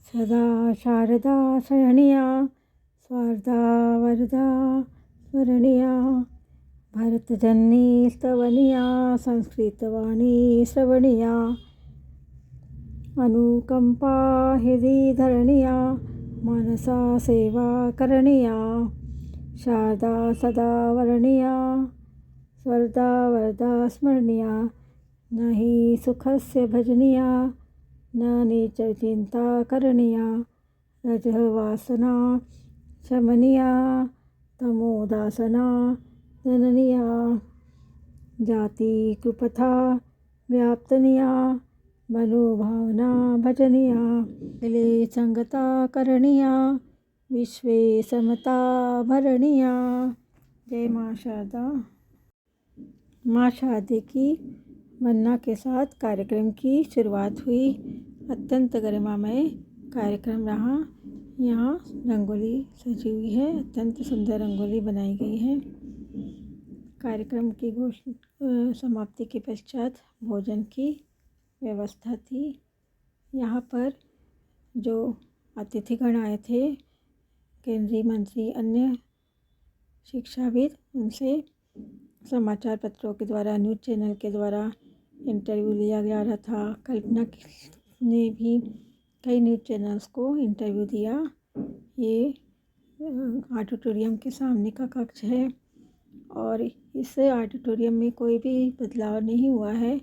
सदा शारदा शरणिया स्वार्धा वरदा स्मरणिया भरतजननी स्तवनिया संस्कृतवाणी श्रवणिया अनुकंपा हृदि धरणिया मनसा सेवा करणिया शारदा सदा वरणिया स्वर्धा वरदा स्मरणिया न हि सुखस्य भजनिया न नीच चिंता करणिया रजवासना शमनिया तमोदासना जननिया जाति कुपथा व्याप्तनिया मनोभावना भजनिया दिले संगता करणिया विश्वे समता भरणिया। जय माँ शारदा। माँ शारदे की वंदना के साथ कार्यक्रम की शुरुआत हुई। अत्यंत गरिमामय कार्यक्रम रहा। यहाँ रंगोली सजी हुई है, अत्यंत सुंदर रंगोली बनाई गई है। कार्यक्रम की समाप्ति के पश्चात भोजन की व्यवस्था थी। यहाँ पर जो अतिथिगण आए थे, केंद्रीय मंत्री, अन्य शिक्षाविद, उनसे समाचार पत्रों के द्वारा, न्यूज़ चैनल के द्वारा इंटरव्यू लिया जा रहा था। कल्पना ने भी कई न्यूज़ चैनल्स को इंटरव्यू दिया। ये ऑडिटोरियम के सामने का कक्ष है और इस ऑडिटोरियम में कोई भी बदलाव नहीं हुआ है।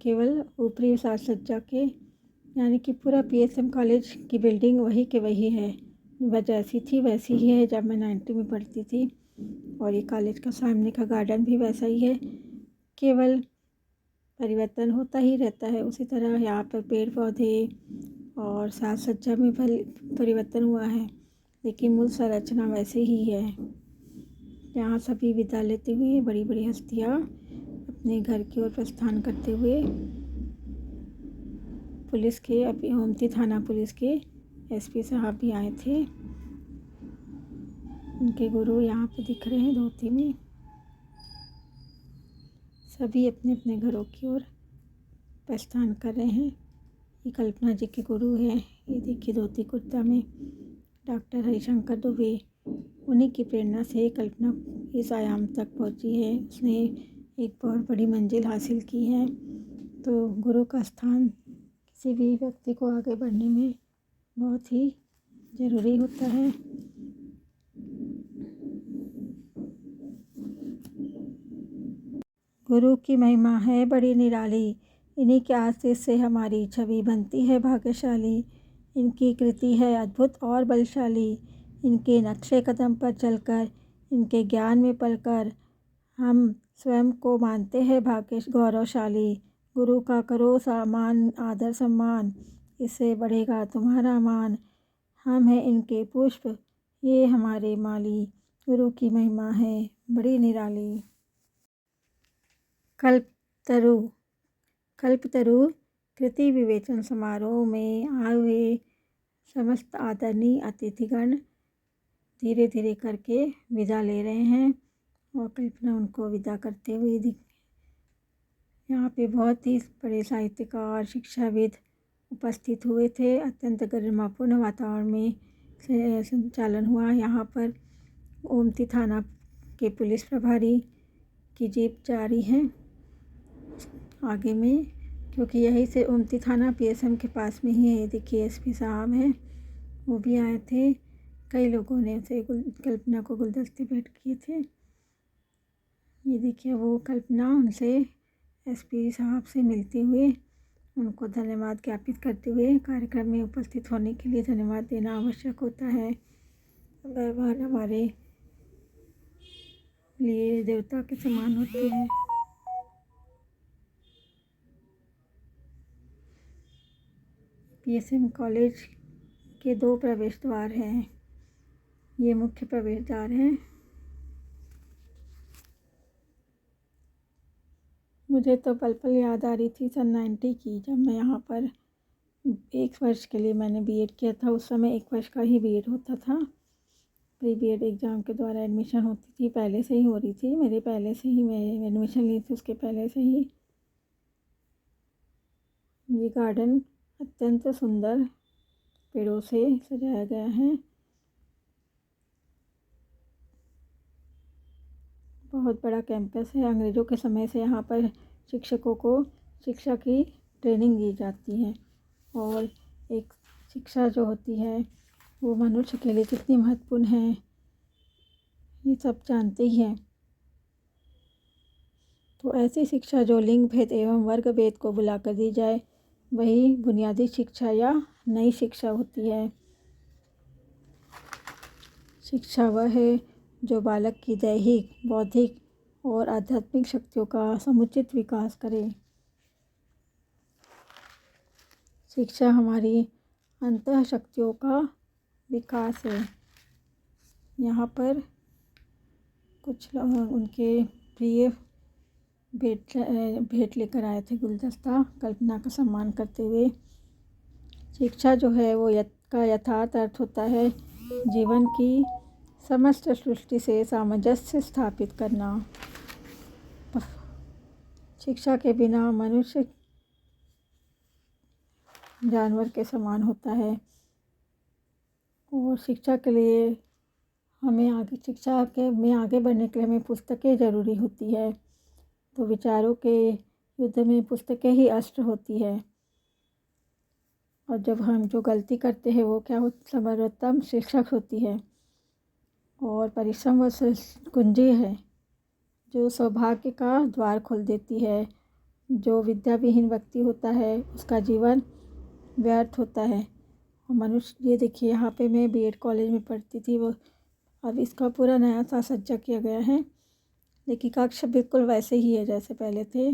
केवल ऊपरी साज सज्जा के, यानी कि पूरा पीएसएम कॉलेज की बिल्डिंग वही के वही है। वह जैसी थी वैसी ही है जब मैं 90 में पढ़ती थी। और ये कॉलेज का सामने का गार्डन भी वैसा ही है, केवल परिवर्तन होता ही रहता है। उसी तरह यहाँ पर पेड़ पौधे और साज सज्जा में परिवर्तन हुआ है, लेकिन मूल संरचना वैसे ही है। यहाँ सभी विदा लेते हुए बड़ी बड़ी हस्तियाँ अपने घर की ओर प्रस्थान करते हुए पुलिस के, अभी ओमती थाना पुलिस के एसपी साहब भी आए थे। उनके गुरु यहाँ पे दिख रहे हैं धोती में। सभी अपने अपने घरों की ओर प्रस्थान कर रहे हैं। ये कल्पना जी के गुरु हैं। ये देखिए धोती कुर्ता में डॉक्टर हरिशंकर दुबे। उन्हीं की प्रेरणा से कल्पना इस आयाम तक पहुंची है। उसने एक बहुत बड़ी मंजिल हासिल की है। तो गुरु का स्थान किसी भी व्यक्ति को आगे बढ़ने में बहुत ही ज़रूरी होता है। गुरु की महिमा है बड़ी निराली, इन्हीं के आशीष से हमारी छवि बनती है भाग्यशाली। इनकी कृति है अद्भुत और बलशाली, इनके नक्शे कदम पर चलकर, इनके ज्ञान में पलकर हम स्वयं को मानते हैं भाग्य गौरवशाली। गुरु का करो सामान आदर सम्मान, इससे बढ़ेगा तुम्हारा मान। हम हैं इनके पुष्प, ये हमारे माली, गुरु की महिमा है बड़ी निराली। कल्पतरु कृति विवेचन समारोह में आए हुए समस्त आदरणीय अतिथिगण धीरे धीरे करके विदा ले रहे हैं और कल्पना उनको विदा करते हुए यहाँ पे बहुत ही बड़े साहित्यकार, शिक्षाविद उपस्थित हुए थे। अत्यंत गरिमापूर्ण वातावरण में संचालन हुआ। यहाँ पर ओमती थाना के पुलिस प्रभारी की जीप जा रही है आगे में, क्योंकि यहीं से ओमती थाना पीएसएम के पास में ही है। देखिए एसपी साहब हैं, वो भी आए थे। कई लोगों ने उसे कल्पना को गुलदस्ते भेंट किए थे। ये देखिए वो कल्पना उनसे, एसपी साहब से मिलते हुए उनको धन्यवाद ज्ञापित करते हुए, कार्यक्रम में उपस्थित होने के लिए धन्यवाद देना आवश्यक होता है। व्यवहार हमारे लिए देवता के समान होते हैं। पीएसएम कॉलेज के 2 प्रवेश द्वार हैं। ये मुख्य प्रवेश द्वार हैं। मुझे तो पल पल याद आ रही थी सन 90 की, जब मैं यहाँ पर 1 वर्ष के लिए मैंने बीएड किया था। उस समय 1 वर्ष का ही बीएड होता था। प्री बीएड एग्ज़ाम के द्वारा एडमिशन होती थी, पहले से ही हो रही थी। मेरे पहले से ही मैं एडमिशन ली थी, उसके पहले से ही। ये गार्डन अत्यंत सुंदर पेड़ों से सजाया गया है। बहुत बड़ा कैंपस है। अंग्रेज़ों के समय से यहाँ पर शिक्षकों को शिक्षा की ट्रेनिंग दी जाती है और एक शिक्षा जो होती है वो मनुष्य के लिए कितनी महत्वपूर्ण है ये सब जानते ही हैं। तो ऐसी शिक्षा जो लिंग भेद एवं वर्ग भेद को भुलाकर दी जाए वही बुनियादी शिक्षा या नई शिक्षा होती है। शिक्षा वह है जो बालक की दैहिक, बौद्धिक और आध्यात्मिक शक्तियों का समुचित विकास करे। शिक्षा हमारी अंतः शक्तियों का विकास है। यहाँ पर कुछ लोग उनके प्रिय भेंट लेकर आए थे गुलदस्ता, कल्पना का सम्मान करते हुए। शिक्षा जो है वो का यथार्थ अर्थ होता है जीवन की समस्त सृष्टि से सामंजस्य स्थापित करना। शिक्षा के बिना मनुष्य जानवर के समान होता है और शिक्षा के लिए हमें आगे बढ़ने के लिए हमें पुस्तकें ज़रूरी होती है। तो विचारों के युद्ध में पुस्तकें ही अस्त्र होती है। और जब हम जो गलती करते हैं वो क्या सर्वोत्तम शिक्षक होती है और परिश्रम व कुंजी है जो सौभाग्य का द्वार खोल देती है। जो विद्या विहीन व्यक्ति होता है उसका जीवन व्यर्थ होता है। और मनुष्य ये देखिए, यहाँ पे मैं बीएड कॉलेज में पढ़ती थी, वो अब इसका पूरा नया सा सज्जा किया गया है, लेकिन कक्ष बिल्कुल वैसे ही है जैसे पहले थे।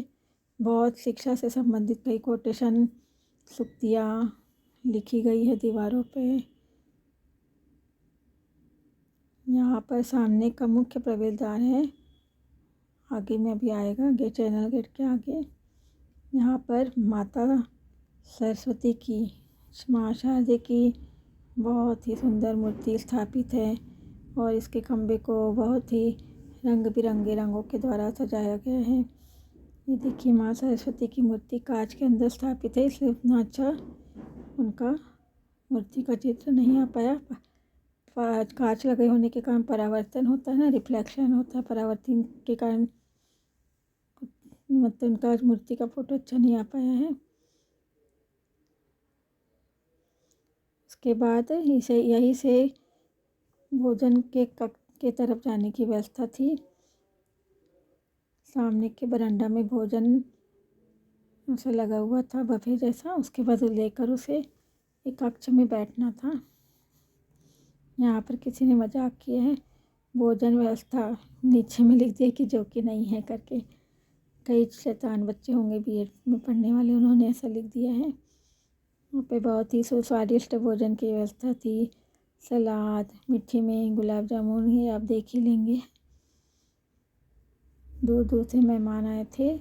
बहुत शिक्षा से संबंधित कई कोटेशन सूक्तियाँ लिखी गई है दीवारों पे। यहाँ पर सामने का मुख्य प्रवेश द्वार है, आगे में अभी आएगा, गेट चैनल गेट के आगे। यहाँ पर माता सरस्वती की, माँ शारदे की बहुत ही सुंदर मूर्ति स्थापित है और इसके खम्भे को बहुत ही रंग बिरंगे रंगों के द्वारा सजाया गया है। ये देखिए, माँ सरस्वती की मूर्ति कांच के अंदर स्थापित है, इसलिए उतना अच्छा उनका मूर्ति का चित्र नहीं आ पाया। कांच लगे होने के कारण परावर्तन होता है ना, रिफ्लेक्शन होता है, परावर्तन के कारण मतलब उनका मूर्ति का फोटो अच्छा नहीं आ पाया है। उसके बाद यहीं से भोजन के तरफ जाने की व्यवस्था थी। सामने के बरामदा में भोजन उसे लगा हुआ था बफे जैसा, उसके बाद लेकर उसे एक कक्ष में बैठना था। यहाँ पर किसी ने मजाक किया है, भोजन व्यवस्था नीचे में लिख दिया कि जो कि नहीं है करके। कई शैतान बच्चे होंगे बीएड में पढ़ने वाले, उन्होंने ऐसा लिख दिया है। वहाँ पे बहुत ही स्वादिष्ट भोजन की व्यवस्था थी, सलाद, मीठे में गुलाब जामुन, ये आप देख ही लेंगे। दूर दूर से मेहमान आए थे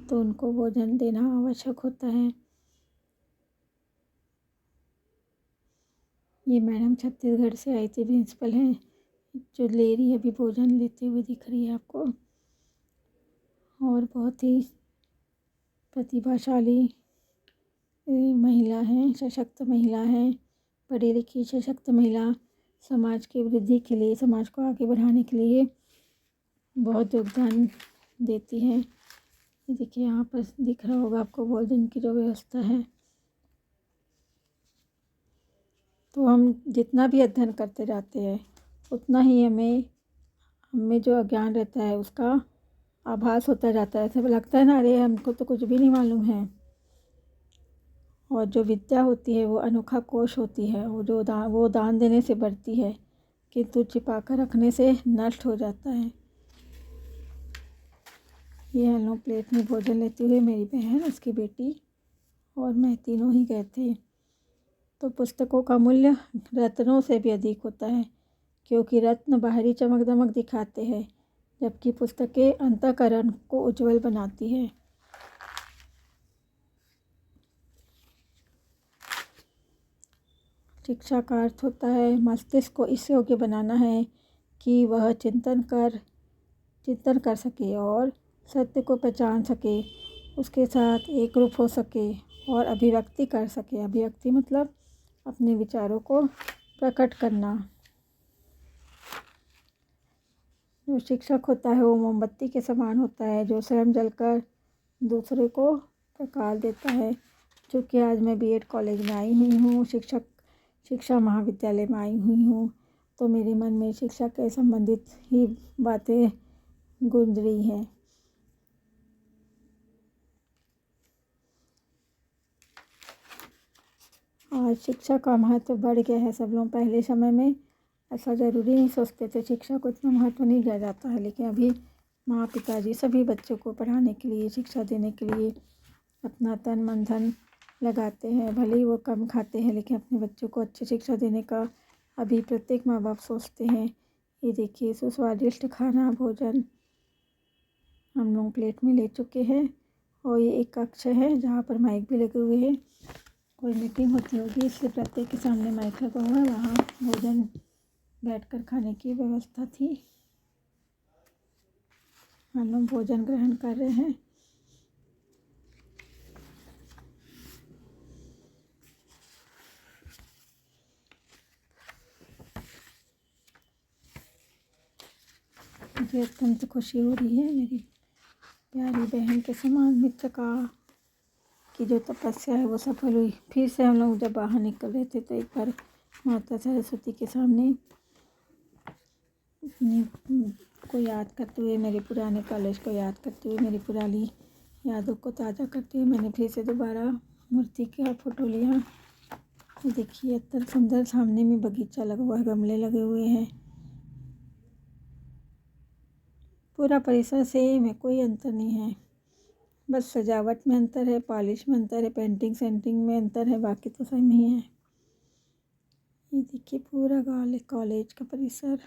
तो उनको भोजन देना आवश्यक होता है। ये मैडम छत्तीसगढ़ से आई थी, प्रिंसिपल हैं, जो ले रही है अभी भोजन लेते हुए दिख रही है आपको। और बहुत ही प्रतिभाशाली महिला हैं, सशक्त महिला हैं, पढ़ी लिखी सशक्त महिला समाज की वृद्धि के लिए, समाज को आगे बढ़ाने के लिए बहुत योगदान देती हैं। ये देखिए, यहाँ पर दिख रहा होगा आपको भोजन की जो व्यवस्था है। तो हम जितना भी अध्ययन करते जाते हैं उतना ही हमें जो अज्ञान रहता है उसका आभास होता जाता है। ऐसा लगता है ना, अरे हमको तो कुछ भी नहीं मालूम है। और जो विद्या होती है वो अनोखा कोश होती है, वो दान देने से बढ़ती है, किंतु छिपा कर रखने से नष्ट हो जाता है। ये हेलो प्लेट में भोजन लेते हुए मेरी बहन, उसकी बेटी और मैं तीनों ही गए थे। तो पुस्तकों का मूल्य रत्नों से भी अधिक होता है, क्योंकि रत्न बाहरी चमक दमक दिखाते हैं, जबकि पुस्तकें अंतःकरण को उज्जवल बनाती है। शिक्षा का अर्थ होता है मस्तिष्क को इस योग्य बनाना है कि वह चिंतन कर सके और सत्य को पहचान सके, उसके साथ एक रूप हो सके और अभिव्यक्ति कर सके। अभिव्यक्ति मतलब अपने विचारों को प्रकट करना। जो शिक्षक होता है वो मोमबत्ती के समान होता है, जो स्वयं जलकर दूसरे को प्रकाश देता है। चूँकि आज मैं बीएड कॉलेज में आई हुई हूँ, शिक्षा महाविद्यालय में आई हुई हूँ, तो मेरे मन में शिक्षा के संबंधित ही बातें गूंज रही हैं। आज शिक्षा का महत्व बढ़ गया है सब लोग। पहले समय में ऐसा ज़रूरी नहीं सोचते थे, शिक्षा को इतना महत्व नहीं दिया जाता है, लेकिन अभी माँ पिताजी सभी बच्चों को पढ़ाने के लिए, शिक्षा देने के लिए अपना तन मन धन लगाते हैं। भले ही वो कम खाते हैं, लेकिन अपने बच्चों को अच्छी शिक्षा देने का अभी प्रत्येक माँ बाप सोचते हैं। ये देखिए सुस्वादिष्ट खाना भोजन हम लोग प्लेट में ले चुके हैं, और ये एक कक्ष है जहाँ पर माइक भी लगे हुए हैं। कोई मीटिंग होती होगी, इसलिए प्रत्येक के सामने माइक लगा हुआ है। वहाँ भोजन बैठकर खाने की व्यवस्था थी। हम लोग भोजन ग्रहण कर रहे हैं। मुझे अत्यंत खुशी हो रही है मेरी प्यारी बहन के समान मित्र की जो तपस्या है वो सफल हुई। फिर से हम लोग जब बाहर निकल रहे थे तो एक बार माता सरस्वती के सामने अपने को याद करते हुए, मेरे पुराने कॉलेज को याद करते हुए, मेरी पुरानी यादों को ताज़ा करते हुए मैंने फिर से दोबारा मूर्ति का फ़ोटो लिया। देखिए अत्यंत सुंदर, सामने में बगीचा लगा हुआ है, गमले लगे हुए हैं। पूरा परिसर सेम है, कोई अंतर नहीं है। बस सजावट में अंतर है, पॉलिश में अंतर है, पेंटिंग सेंटिंग में अंतर है, बाकी तो सेम ही है। ये देखिए पूरा कॉलेज का परिसर।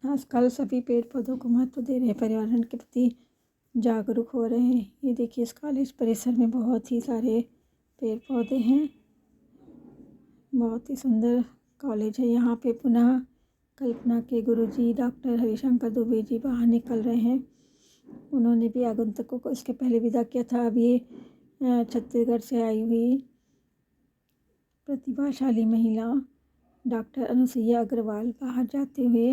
आजकल सभी पेड़ पौधों को महत्व दे रहे हैं, पर्यावरण के प्रति जागरूक हो रहे हैं। ये देखिए इस कॉलेज परिसर में बहुत ही सारे पेड़ पौधे हैं। बहुत ही सुंदर कॉलेज है। यहाँ पे पुनः कल्पना के गुरुजी डॉक्टर हरिशंकर दुबे जी बाहर निकल रहे हैं। उन्होंने भी आगंतुकों को इसके पहले विदा किया था। अब ये छत्तीसगढ़ से आई हुई प्रतिभाशाली महिला डॉक्टर अनुसुईया अग्रवाल बाहर जाते हुए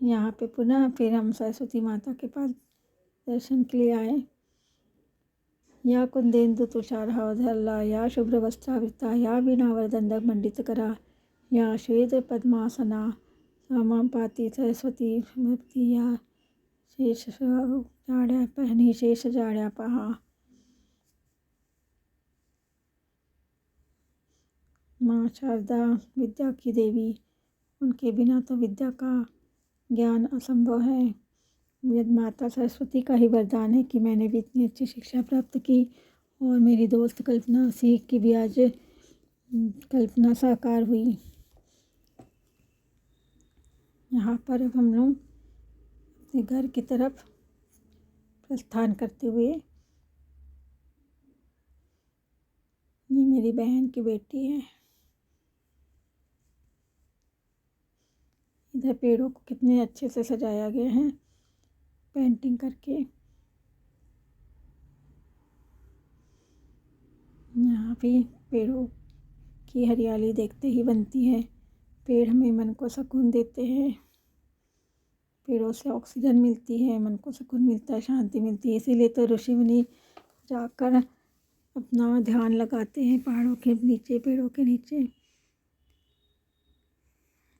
यहाँ पे पुनः फिर हम सरस्वती माता के पास दर्शन के लिए आए। या कुंदेन्दु तुषारहारोधरा या शुभ्रवस्त्रावृता या वीणावरदण्डमण्डितकरा या श्वेत पद्मासना समां पाति सरस्वती मूर्ति या शेष जाड्या पहनी शेष जाड्या पहा। माँ शारदा विद्या की देवी, उनके बिना तो विद्या का ज्ञान असंभव है। यदि माता सरस्वती का ही वरदान है कि मैंने भी इतनी अच्छी शिक्षा प्राप्त की, और मेरी दोस्त कल्पना सीख की भी आज कल्पना साकार हुई। यहाँ पर अब हम लोग अपने घर की तरफ प्रस्थान करते हुए, ये मेरी बहन की बेटी है। इधर पेड़ों को कितने अच्छे से सजाया गया है पेंटिंग करके। यहाँ भी पेड़ों की हरियाली देखते ही बनती है। पेड़ हमें मन को सुकून देते हैं। पेड़ों से ऑक्सीजन मिलती है, मन को सुकून मिलता है, शांति मिलती है। इसीलिए तो ऋषि मुनि जाकर अपना ध्यान लगाते हैं पहाड़ों के नीचे, पेड़ों के नीचे।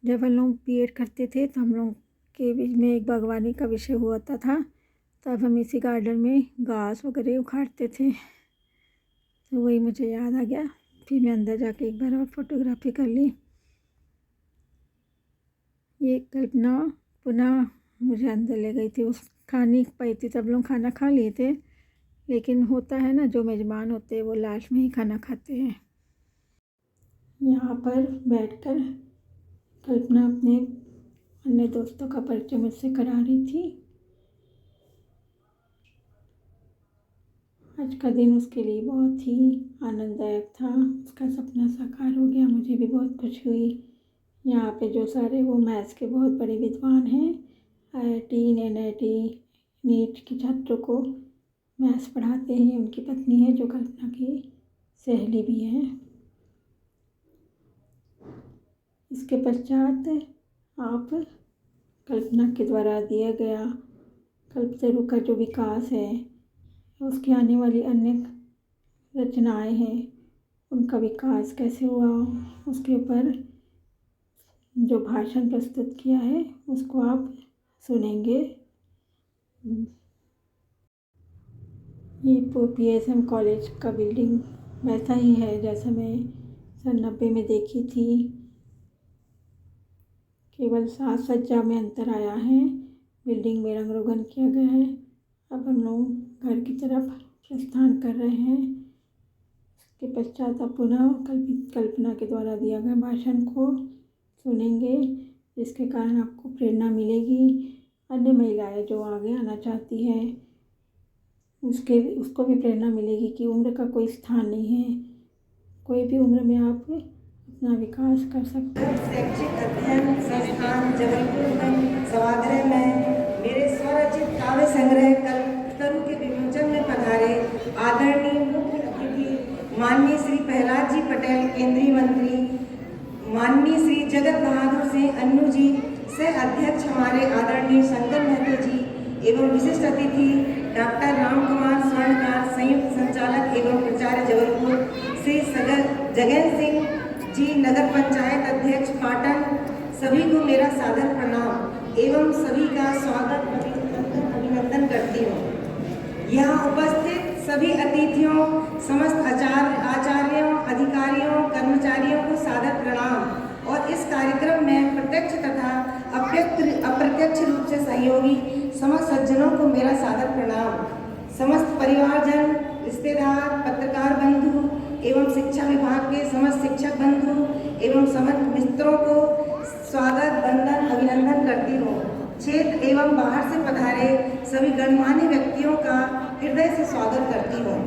जब हम लोग बीएड करते थे तो हम लोग के बीच में एक बागवानी का विषय हुआ था। तब हम इसी गार्डन में घास वगैरह उखाड़ते थे, तो वही मुझे याद आ गया। फिर मैं अंदर जाके एक बार और फोटोग्राफी कर ली। ये कल्पना पुनः मुझे अंदर ले गई थी। उस खा नहीं पाई थी, सब लोग खाना खा लिए थे, लेकिन होता है ना, जो मेजबान होते हैं वो लास्ट में ही खाना खाते हैं। यहाँ पर बैठकर कल्पना अपने अन्य दोस्तों का परिचय मुझसे करा रही थी। आज का दिन उसके लिए बहुत ही आनंददायक था। उसका सपना साकार हो गया, मुझे भी बहुत खुशी हुई। यहाँ पे जो सारे वो मैथ्स के बहुत बड़े विद्वान हैं, IIT NIT नीट के छात्रों को मैथ्स पढ़ाते हैं, उनकी पत्नी है जो कल्पना की सहेली भी है। इसके पश्चात आप कल्पना के द्वारा दिया गया कल्पतरु का जो विकास है, उसकी आने वाली अन्य रचनाएं हैं, उनका विकास कैसे हुआ, उसके ऊपर जो भाषण प्रस्तुत किया है उसको आप सुनेंगे। ये PSM कॉलेज का बिल्डिंग वैसा ही है जैसा मैं सन 90 में देखी थी, केवल साज सज्जा में अंतर आया है। बिल्डिंग में रंग रोगन किया गया है। अब हम लोग घर की तरफ प्रस्थान कर रहे हैं। इसके पश्चात आप पुनः कल्पना के द्वारा दिया गया भाषण को सुनेंगे, जिसके कारण आपको प्रेरणा मिलेगी। अन्य महिलाएं जो आगे आना चाहती हैं उसको भी प्रेरणा मिलेगी कि उम्र का कोई स्थान नहीं है, कोई भी उम्र में आप अपना विकास कर सकते हैं। शैक्षिक अध्ययन संस्थान जबलपुर सभागृह में मेरे स्वरचित काव्य संग्रह कल्पतरु के विमोचन में पधारे आदरणीय मुख्य अतिथि माननीय श्री प्रहलाद जी पटेल, केंद्रीय मंत्री, माननीय श्री जगत बहादुर सिंह अन्नू जी, सह अध्यक्ष हमारे आदरणीय शंकर महतो जी, एवं विशिष्ट अतिथि डॉक्टर राम कुमार स्वर्णकार, संयुक्त संचालक एवं प्राचार्य जबलपुर, श्री जगन सिंह जी, नगर पंचायत अध्यक्ष पाटन, सभी को मेरा सादर प्रणाम एवं सभी का स्वागत अभिनंदन करती हूँ। यहाँ उपस्थित सभी अतिथियों, समस्त आचार्यों, अधिकारियों, कर्मचारियों को सादर प्रणाम और इस कार्यक्रम में प्रत्यक्ष तथा अप्रत्यक्ष रूप से सहयोगी समस्त सज्जनों को मेरा सादर प्रणाम। समस्त परिवारजन, रिश्तेदार, पत्रकार बंधु एवं शिक्षा विभाग के समस्त शिक्षक बंधु एवं समस्त मित्रों को स्वागत, वंदन, अभिनंदन करती हूँ। क्षेत्र एवं बाहर से पधारे सभी गणमान्य व्यक्तियों का हृदय से स्वागत करती हूँ।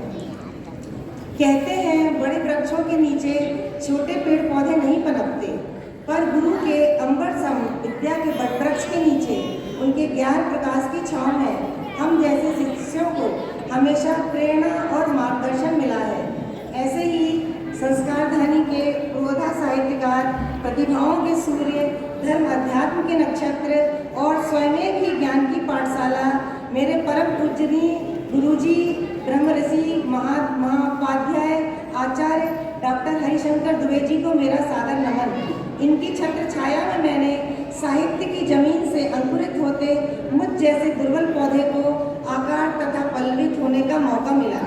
कहते हैं बड़े वृक्षों के नीचे छोटे पेड़ पौधे नहीं पनपते, पर गुरु के अंबर सम विद्या के बट वृक्ष के नीचे उनके ज्ञान प्रकाश की छांव में हम जैसे शिष्यों को हमेशा प्रेरणा और मार्गदर्शन मिला है। ऐसे ही संस्कार धनी के प्रोधा साहित्यकार, प्रतिभाओं के सूर्य, धर्म अध्यात्म के नक्षत्र और स्वयं ही ज्ञान की पाठशाला मेरे परम पूजनीय गुरुजी ब्रह्मऋषि महाउपाध्याय आचार्य डॉक्टर हरिशंकर दुबे जी को मेरा सादर नमन। इनकी छत्र छाया में मैंने साहित्य की जमीन से अंकुरित होते मुझ जैसे दुर्बल पौधे को आकार तथा पल्लवित होने का मौका मिला।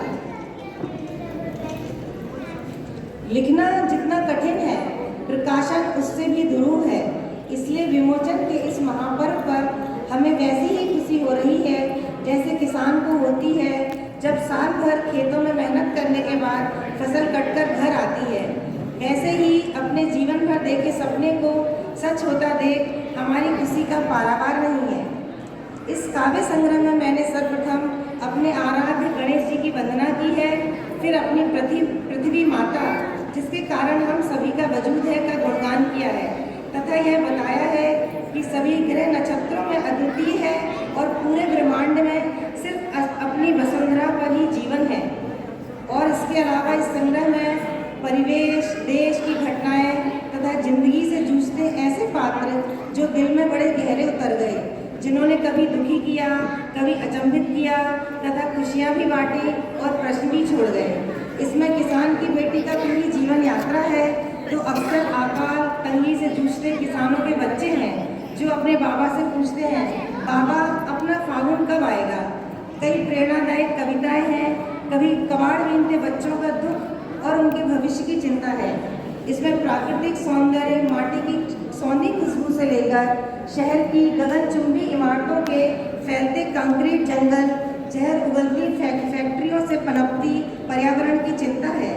लिखना जितना कठिन है, प्रकाशन उससे भी दुरूह है। इसलिए विमोचन के इस महापर्व पर हमें वैसी ही खुशी हो रही है जैसे किसान को होती है जब साल भर खेतों में मेहनत करने के बाद फसल कटकर घर आती है। ऐसे ही अपने जीवन भर देखे सपने को सच होता देख हमारी खुशी का पारावार नहीं है। इस काव्य संग्रह में मैंने सर्वप्रथम अपने आराध्य गणेश जी की वंदना की है, फिर अपनी पृथ्वी माता जिसके कारण हम सभी का वजूद है का गुणगान किया है तथा यह बताया है कि सभी ग्रह नक्षत्रों में अद्वितीय है और पूरे ब्रह्मांड में सिर्फ अपनी वसुंधरा पर ही जीवन है। और इसके अलावा इस संग्रह में परिवेश, देश की घटनाएं तथा जिंदगी से जूझते ऐसे पात्र जो दिल में बड़े गहरे उतर गए, जिन्होंने कभी दुखी किया, कभी अचंभित किया तथा खुशियां भी बांटी और प्रश्न भी छोड़ गए। इसमें किसान की बेटी का पूरी जीवन यात्रा है, जो अक्सर अकाल तंगी से जूझते किसानों के बच्चे हैं, जो अपने बाबा से पूछते हैं, बाबा अपना फागुन कब आएगा। कई प्रेरणादायक कविताएं हैं, कभी कबाड़ बीनते बच्चों का दुख और उनके भविष्य की चिंता है। इसमें प्राकृतिक सौंदर्य, माटी की सौंधी खुशबू से लेकर शहर की गगनचुंबी इमारतों के फैलते कंक्रीट जंगल, जहर उगलती फैक्ट्रियों से पनपती पर्यावरण की चिंता है।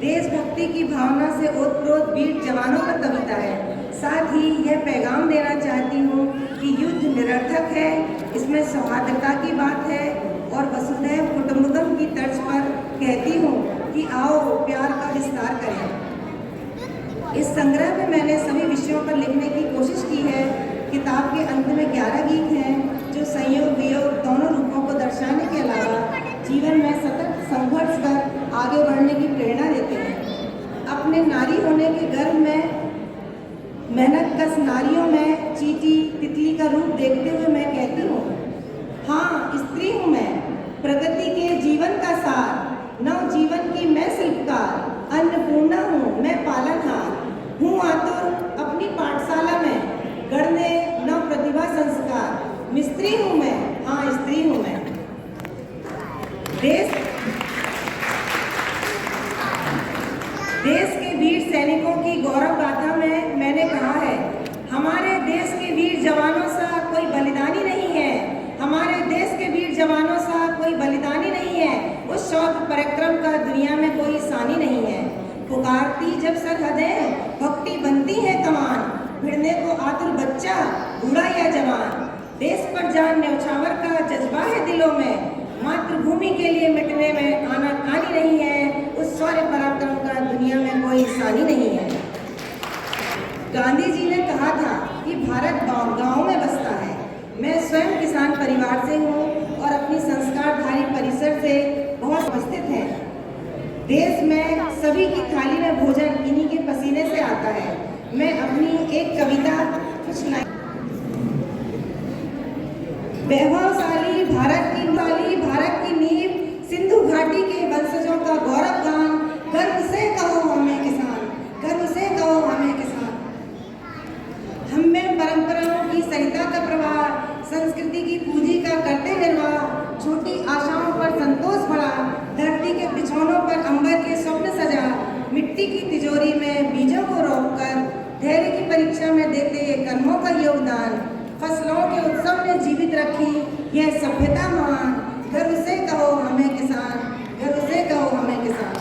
देशभक्ति की भावना से ओतप्रोत वीर जवानों का कविता है। साथ ही यह पैगाम देना चाहती हूँ कि युद्ध निरर्थक है, इसमें सौहार्दता की बात है और वसुधैव कुटुंबकम की तर्ज पर कहती हूँ कि आओ प्यार का विस्तार करें। इस संग्रह में मैंने सभी विषयों पर लिखने की कोशिश की है। किताब के अंत में 11 गीत हैं जो संयोग वियोग दोनों रूपों को दर्शाने के अलावा जीवन में सतत संघर्ष कर आगे बढ़ने की प्रेरणा देते हैं। अपने नारी होने के गर्व में मेहनत कश नारियों में चींटी तितली का रूप देखते हुए मैं कहती हूँ, हाँ स्त्री हूँ मैं, प्रगति के जीवन का सार, नव जीवन की मैं शिल्पकार, अन्नपूर्णा हूँ मैं पालनहार, हूँ आतुर अपनी पाठशाला में गढ़ने नव प्रतिभा संस्कार, मिस्त्री हूँ मैं, हाँ स्त्री हूँ मैं। देश के वीर सैनिकों की गौरव गाथा में मैंने कहा है, हमारे देश के वीर जवानों सा कोई बलिदानी नहीं है, हमारे देश के वीर जवानों सा कोई बलिदानी नहीं है, उस शौर्य पराक्रम का दुनिया में कोई सानी नहीं है। पुकारती जब सरहदें भक्ति बनती है कमान, भिड़ने को आतुर बच्चा बूढ़ा या जवान, देश पर जान न्यौछावर का जज्बा है दिलों में, मातृभूमि के लिए मिटने में आना कानी नहीं है, उस शौर्य पराक्रम का दुनिया में कोई सानी नहीं है। गांधी जी ने कहा था कि भारत गाँव में बसता है। मैं स्वयं किसान परिवार से हूँ और अपनी संस्कारधारी परिसर से बहुत उपस्थित है। देश में सभी की थाली में भोजन इन्हीं के पसीने से आता है। मैं अपनी एक कविता कुछ लाइन, वैभवशाली भारत की नींव, सिंधु घाटी के वंशजों का गौरव गान, गर्व से कहो हमें किसान, गर्व से कहो हमें किसान। हम में परंपराओं की सरिता का प्रवाह, संस्कृति की पूंजी का करते निर्वाह, छोटी आशाओं पर संतोष भरा, धरती के बिछौनों पर अंबर के स्वप्न सजा, मिट्टी की तिजोरी में बीजों को रोपकर धैर्य की परीक्षा में देते ये कर्मों का योगदान, फसलों के उत्सव ने जीवित रखी यह सभ्यता महान, गर्व से कहो हमें किसान, गर्व से कहो हमें किसान।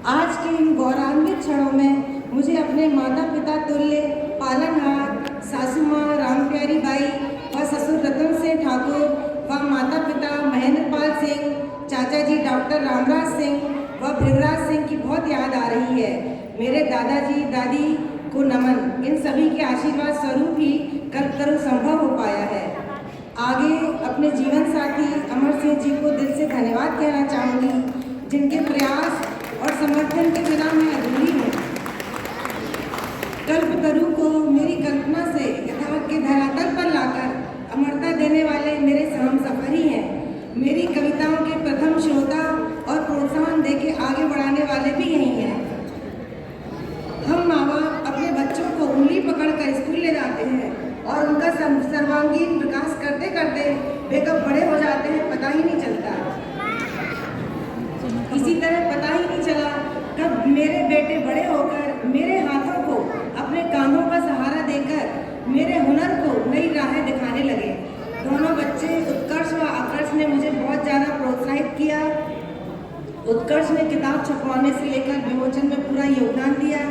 आज के इन गौरवान्वित क्षणों में मुझे अपने माता पिता तुल्य पालनहार सासू माँ रामप्यारी बाई व ससुर रतन सिंह ठाकुर व माता पिता महेंद्र पाल सिंह, चाचा जी डॉक्टर रामराज सिंह व भृगराज सिंह की बहुत याद आ रही है। मेरे दादाजी दादी को नमन, इन सभी के आशीर्वाद स्वरूप ही कल्पतरु संभव हो पाया है। आगे अपने जीवन साथी अमर सिंह जी को दिल से धन्यवाद कहना चाहूँगी, जिनके प्रयास और समर्थन के बिना मैं अधूरी हूँ। कल्पतरु को मेरी कल्पना से यथार्थ के धरातल पर लाकर अमरता देने वाले मेरे हमसफर ही हैं। मेरी कविताओं के प्रथम श्रोता और प्रोत्साहन देके आगे बढ़ाने वाले भी यही हैं। हम माँ बाप अपने बच्चों को उंगली पकड़कर स्कूल ले जाते हैं और उनका सर्वांगीण विकास करते करते वे कब बड़े हो जाते हैं पता ही नहीं चलता। इसी तरह पता ही नहीं चला कब मेरे बेटे बड़े होकर मेरे हाथों को अपने कांधों का सहारा देकर मेरे हुनर को नई राहें दिखाने लगे। दोनों बच्चे उत्कर्ष व आकर्ष ने मुझे बहुत ज़्यादा प्रोत्साहित किया। उत्कर्ष ने किताब छपवाने से लेकर विमोचन में पूरा योगदान दिया।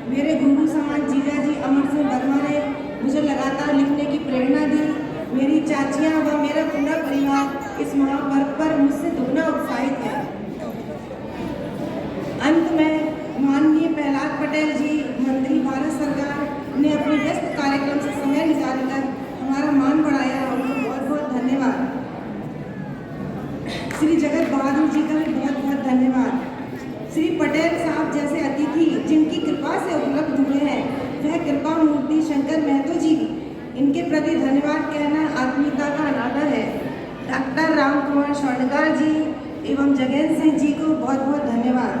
मेरे गुरु समान जीजा जी अमर सिंह वर्मा ने मुझे लगातार लिखने की प्रेरणा दी। मेरी चाचियाँ व मेरा पूरा परिवार इस महापर्व पर मुझसे दुगना उत्साहित है। अंत में माननीय प्रहलाद पटेल जी मंत्री भारत सरकार ने अपने व्यस्त कार्यक्रम से समय निकालकर हमारा मान बढ़ाया, उनको बहुत बहुत धन्यवाद। श्री जगत बहादुर जी का भी बहुत बहुत धन्यवाद। श्री पटेल साहब जैसे अतिथि जिनकी कृपा से उपलब्ध हुए हैं, वह कृपा मूर्ति शंकर महतो जी, इनके प्रति धन्यवाद कहना आत्मीयता का अनादर है। डॉक्टर राम कुमार स्वर्णकार जी एवं जगन सिंह जी को बहुत बहुत धन्यवाद।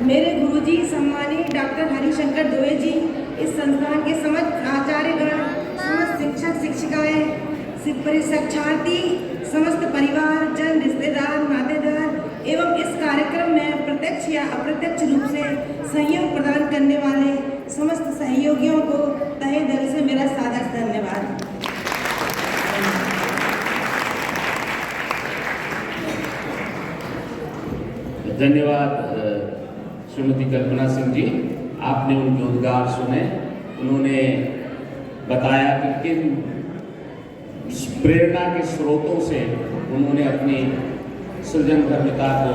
मेरे गुरुजी सम्मानीय डॉक्टर हरिशंकर दुबे जी, इस संस्थान के समस्त आचार्यगण, समस्त शिक्षक शिक्षिकाएं, शिक्षार्थी, समस्त परिवार जन, रिश्तेदार, नातेदार एवं इस कार्यक्रम में प्रत्यक्ष या अप्रत्यक्ष रूप से सहयोग प्रदान करने वाले समस्त सहयोगियों को तहे दिल से मेरा सादर धन्यवाद। धन्यवाद श्रीमती कल्पना सिंह जी, आपने उनके उद्गार सुने। उन्होंने बताया कि किन प्रेरणा के स्रोतों से उन्होंने अपनी सृजनधर्मिता को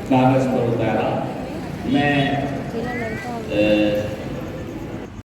कागज पर उतारा। मैं